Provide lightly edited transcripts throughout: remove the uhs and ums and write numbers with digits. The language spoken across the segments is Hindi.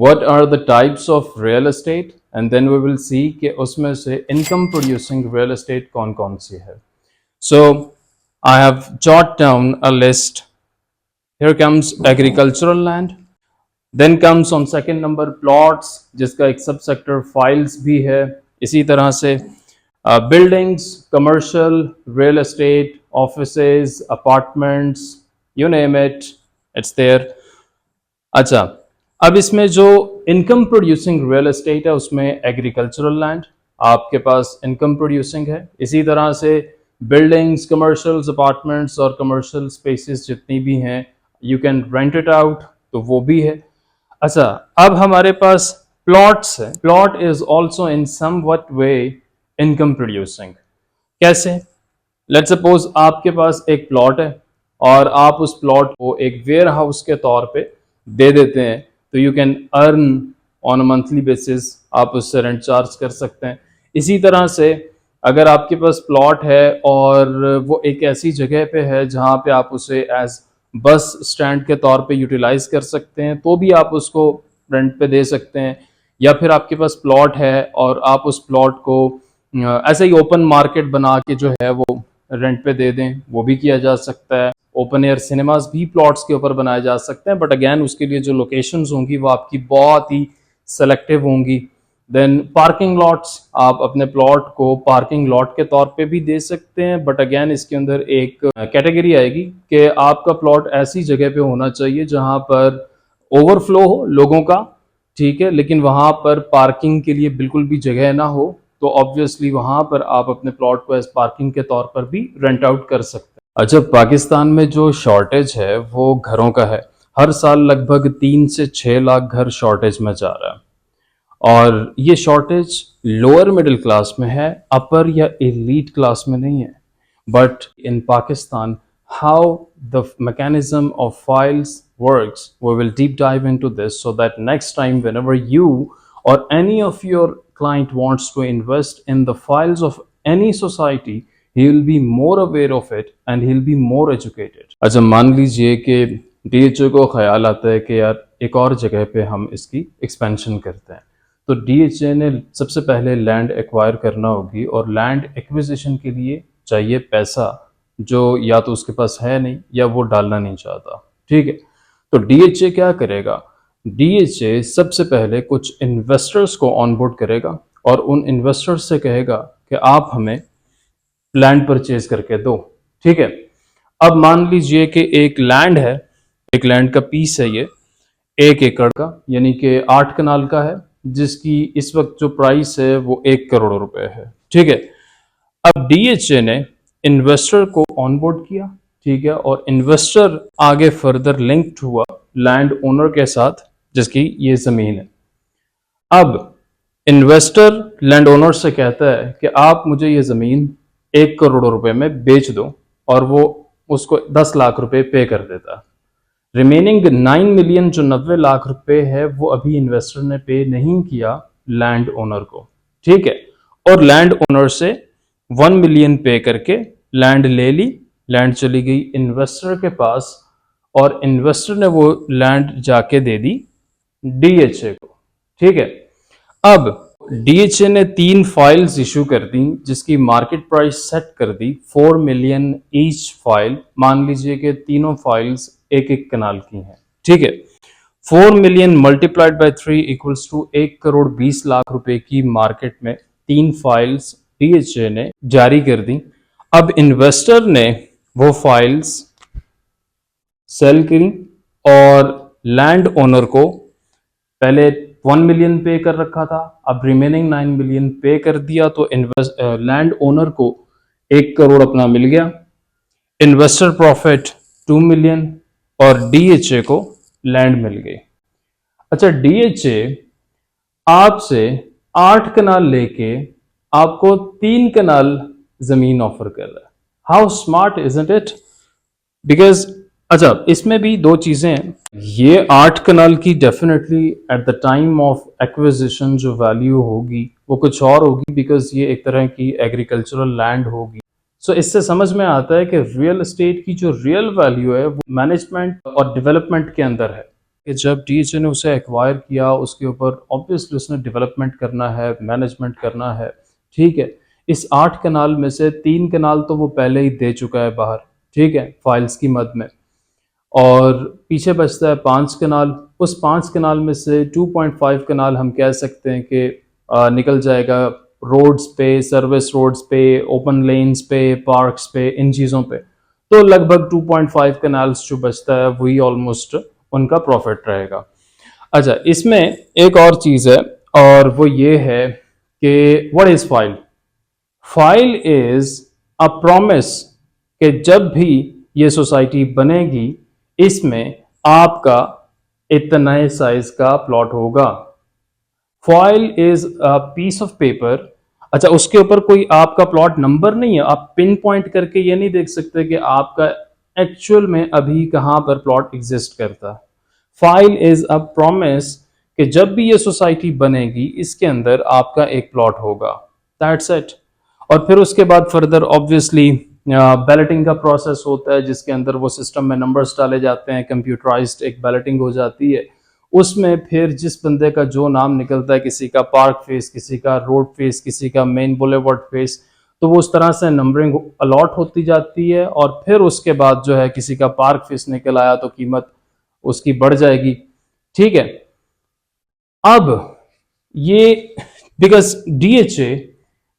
what are the types of real estate, and then we will see कि उसमें से income producing real estate कौन कौन सी है. So I have jot down a list. Here comes agricultural land, then comes on second number plots जिसका एक सब सेक्टर files भी है. इसी तरह से buildings, commercial, real estate, offices, apartments, you name it, it's there. अच्छा, अब इसमें जो इनकम प्रोड्यूसिंग रियल एस्टेट है उसमें एग्रीकल्चरल लैंड आपके पास इनकम प्रोड्यूसिंग है. इसी तरह से बिल्डिंग्स, कमर्शियल्स, अपार्टमेंट्स और कमर्शियल स्पेसेस जितनी भी हैं you can rent it out, तो वो भी है. अच्छा, अब हमारे पास प्लॉट्स है. Plot is also in somewhat way income producing. कैसे? लेट्स सपोज आपके पास एक प्लॉट है और आप उस प्लॉट को एक वेयर हाउस के तौर पे दे देते हैं, तो you can earn on a monthly basis, आप उससे रेंट चार्ज कर सकते हैं. इसी तरह से अगर आपके पास प्लॉट है और वो एक ऐसी जगह पे है जहाँ पे आप उसे एज बस स्टैंड के तौर पे यूटिलाइज कर सकते हैं, तो भी आप उसको रेंट पे दे सकते हैं. या फिर आपके पास प्लॉट है और आप उस प्लॉट को ऐसे ही ओपन मार्केट बना के जो है वो रेंट पे दे दें, वो भी किया जा सकता है. ओपन एयर सिनेमाज भी प्लॉट्स के ऊपर बनाए जा सकते हैं, बट अगेन उसके लिए जो लोकेशंस होंगी वो आपकी बहुत ही सेलेक्टिव होंगी. देन पार्किंग लॉट्स, आप अपने प्लॉट को पार्किंग लॉट के तौर पे भी दे सकते हैं, बट अगेन इसके अंदर एक कैटेगरी आएगी कि आपका प्लॉट ऐसी जगह पे होना चाहिए जहां पर ओवरफ्लो हो लोगों का, ठीक है, लेकिन वहां पर पार्किंग के लिए बिल्कुल भी जगह ना हो, तो ऑब्वियसली वहां पर आप अपने प्लॉट को एज पार्किंग के तौर पर भी रेंट आउट कर सकते हैं. अच्छा, पाकिस्तान में जो शॉर्टेज है वो घरों का है. हर साल लगभग 3 से 6 लाख घर शॉर्टेज में जा रहा है, और ये शॉर्टेज लोअर मिडिल क्लास में है, अपर या एलीट क्लास में नहीं है. But in Pakistan, how the mechanism of files works, we will deep dive into this so that next time whenever you or any of your client wants to invest in the files of any society, he will be more aware of it and he'll be more educated. अच्छा, मान लीजिए कि डीएचओ को ख्याल आता है कि यार एक और जगह पे हम इसकी एक्सपेंशन करते हैं, तो डीएचए ने सबसे पहले लैंड एक्वायर करना होगी, और लैंड एक्विजिशन के लिए चाहिए पैसा जो या तो उसके पास है नहीं या वो डालना नहीं चाहता, ठीक है. तो डीएचए क्या करेगा? डीएचए सबसे पहले कुछ इन्वेस्टर्स को ऑनबोर्ड करेगा और उन इन्वेस्टर्स से कहेगा कि आप हमें लैंड परचेज करके दो, ठीक है. अब मान लीजिए कि एक लैंड है, एक लैंड का पीस है, ये 1 एकड़ का यानी कि 8 कनाल का है, जिसकी इस वक्त जो प्राइस है वो 1 करोड़ रुपए है, ठीक है. अब डीएचए ने इन्वेस्टर को ऑनबोर्ड किया, ठीक है, और इन्वेस्टर आगे फर्दर लिंक्ड हुआ लैंड ओनर के साथ जिसकी ये जमीन है. अब इन्वेस्टर लैंड ओनर से कहता है कि आप मुझे ये जमीन 1 करोड़ रुपए में बेच दो, और वो उसको 10 लाख रुपए पे कर देता. रिमेनिंग 9 मिलियन जो 90 लाख रुपए है वो अभी इन्वेस्टर ने पे नहीं किया लैंड ओनर को, ठीक है. और लैंड ओनर से 1 मिलियन पे करके लैंड ले ली. लैंड चली गई इन्वेस्टर के पास, और इन्वेस्टर ने वो लैंड जाके दे दी डीएचए को, ठीक है. अब डीएचए ने 3 फाइल्स इशू कर दी जिसकी मार्केट प्राइस सेट कर दी 4 मिलियन ईच फाइल. मान लीजिए कि तीनों फाइल्स 1-1 कनाल की हैं, ठीक है. 4 million multiplied by 3 equals to 1 crore 20 lakh रुपए की मार्केट में 3 फाइल्स डीएचए ने जारी कर दी. अब इन्वेस्टर ने वो फाइल्स सेल करी और लैंड ओनर को पहले 1 मिलियन पे कर रखा था, अब रिमेनिंग 9 मिलियन पे कर दिया, तो लैंड ओनर को 1 करोड़ अपना मिल गया. इन्वेस्टर प्रॉफिट 2 मिलियन और डीएचए को लैंड मिल गई. अच्छा, डीएचए आपसे 8 कनाल लेके आपको 3 कनाल जमीन ऑफर कर रहा है. How smart isn't it? Because अच्छा, इसमें भी 2 चीजें हैं. ये 8 कनाल की definitely at the time of acquisition जो वैल्यू होगी वो कुछ और होगी, बिकॉज ये एक तरह की एग्रीकल्चरल लैंड होगी. सो इससे समझ में आता है कि रियल एस्टेट की जो रियल वैल्यू है वो मैनेजमेंट और डेवलपमेंट के अंदर है. कि जब डीएचए ने उसे एक्वायर किया, उसके ऊपर ऑब्वियसली उसने डेवलपमेंट करना है, मैनेजमेंट करना है, ठीक है। इस 8 कनाल में से 3 कनाल तो वो पहले ही दे चुका है बाहर, ठीक है, फाइल्स की मद में, और पीछे बचता है 5 कनाल। उस 5 कनाल में से 2.5 कनाल हम कह सकते हैं कि निकल जाएगा रोड्स पे, सर्विस रोड्स पे, ओपन लेन्स पे, पार्क्स पे, इन चीज़ों पे। तो लगभग 2.5 कनाल्स जो बचता है वही ऑलमोस्ट उनका प्रॉफिट रहेगा। अच्छा, इसमें एक और चीज़ है, और वो ये है कि what is file? File is a promise कि जब भी ये सोसाइटी बनेगी, इसमें आपका इतने साइज का प्लॉट होगा। Foil is a piece of paper. अच्छा, उसके ऊपर कोई आपका प्लॉट नंबर नहीं है, आप पिन पॉइंट करके ये नहीं देख सकते कि आपका एक्चुअल में अभी कहां पर प्लॉट एग्जिस्ट करता है। फाइल इज अ प्रॉमिस कि जब भी ये सोसाइटी बनेगी, इसके अंदर आपका एक प्लॉट होगा। That's it. और फिर उसके बाद फर्दर ऑब्वियसली बैलेटिंग का प्रोसेस होता है, जिसके अंदर वो सिस्टम में नंबर्स डाले जाते हैं, कंप्यूटराइज्ड एक बैलेटिंग हो जाती है। उसमें फिर जिस बंदे का जो नाम निकलता है, किसी का पार्क फेस, किसी का रोड फेस, किसी का मेन बुलेवर्ड फेस, तो वो उस तरह से नंबरिंग अलॉट होती जाती है। और फिर उसके बाद जो है किसी का पार्क फेस निकल आया तो कीमत उसकी बढ़ जाएगी, ठीक है। अब ये बिकॉज डीएचए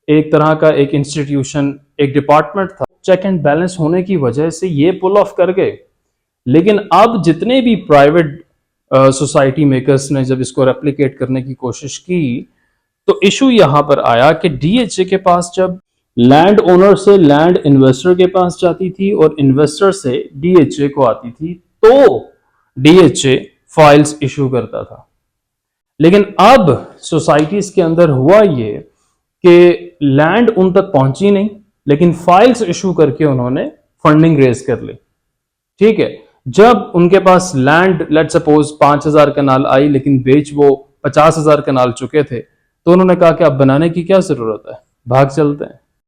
एक तरह का एक इंस्टीट्यूशन, एक डिपार्टमेंट था, चेक एंड बैलेंस होने की वजह से ये पुल ऑफ कर गए। लेकिन अब जितने भी प्राइवेट सोसाइटी मेकर्स ने जब इसको रेप्लिकेट करने की कोशिश की, तो इशू यहां पर आया कि डीएचए के पास जब लैंड ओनर से लैंड इन्वेस्टर के पास जाती थी और इन्वेस्टर से डीएचए को आती थी, तो डीएचए फाइल्स इशू करता था। लेकिन अब सोसाइटीज के अंदर हुआ ये कि लैंड उन तक पहुंची नहीं, लेकिन फाइल्स इशू करके उन्होंने फंडिंग रेज कर ली, ठीक है। जब उनके पास लैंड लेट सपोज 5,000 कनाल आई, लेकिन बेच वो 50,000 कनाल चुके थे, तो उन्होंने कहा कि अब बनाने की क्या जरूरत है, भाग चलते हैं।